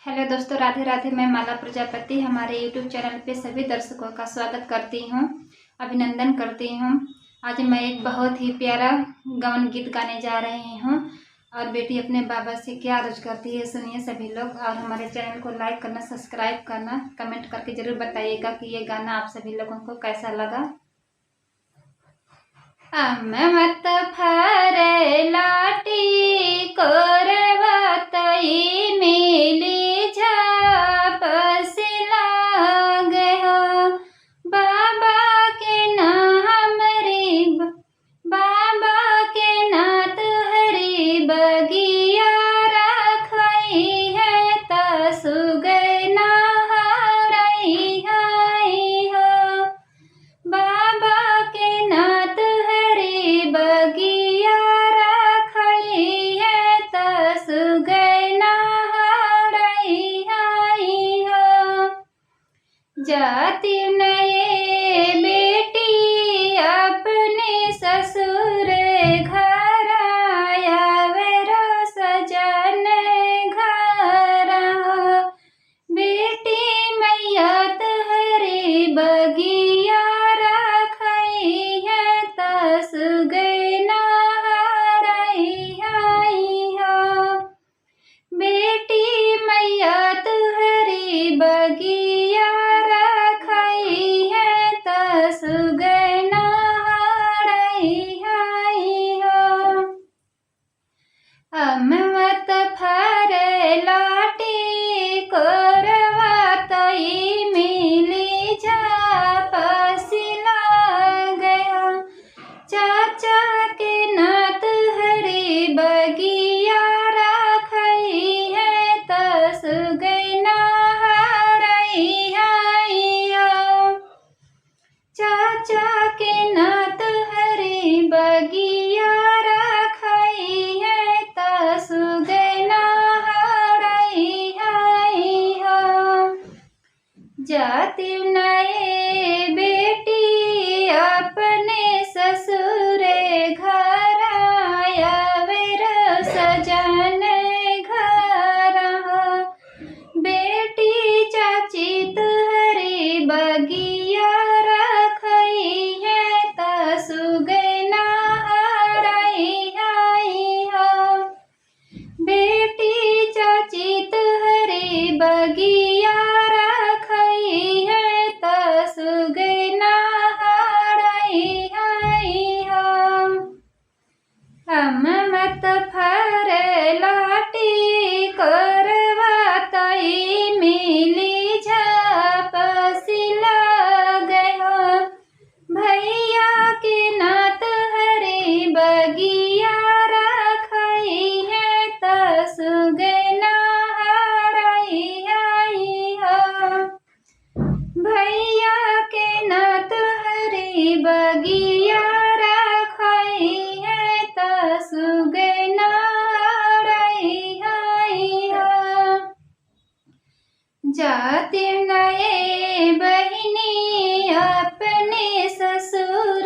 Hello दोस्तों, राधे राधे। मैं माला प्रजापति हमारे यूट्यूब चैनल पे सभी दर्शकों का स्वागत करती हूँ, अभिनंदन करती हूँ। आज मैं एक बहुत ही प्यारा गवन गीत गाने जा रही हूँ और बेटी अपने बाबा से क्या अर्ज करती है सुनिए सभी लोग। और हमारे चैनल को लाइक करना, सब्सक्राइब करना, कमेंट करके ज़रूर बताइएगा कि ये गाना आप सभी लोगों को कैसा लगा। मत फरे लाटी कोरवतई मिली झापस लाग हो बाबा के ना हमरी बाबा के ना तुहरी बगिया रखई है तसुगना हरई हाई हो बाबा के ना बगिया रखई है तसुगना हरई हाई हो जाति नये बेटी अपने ससुर घर आयावेरो सजन घर हो बेटी मैया तुहरी बगिया रखई है तसुगना हरई हाई हो बेटी मैया तुहरी बगिया रखई है तसुगना हरई हाई हो मत फरे लाटी कोरवतई मिली झापस लाग हो चाचा के नात हरी बगिया रखई है तसुगना हरई हाई हो चाचा के नात हरी बगिया रखई है तसुगना हरई हाई हो जाति नये बेटी अपने ससुर घर आयावेर सजन घर हो बेटी चाची तुहरी बगिया रखई है तसुगना हरई हाई हो बेटी चाची तुहरी बगिया रखई है तसुगना हरई हाई हो मत फरे लाटी कोरवतई मिली झापस लाग हो भैया के नात हरी बगिया रखई है तसुगना हरई हाई हो भैया के नात हरी बगिया रखई है तसुगना हरई हाई हो जाति नये बहिनी अपने ससुर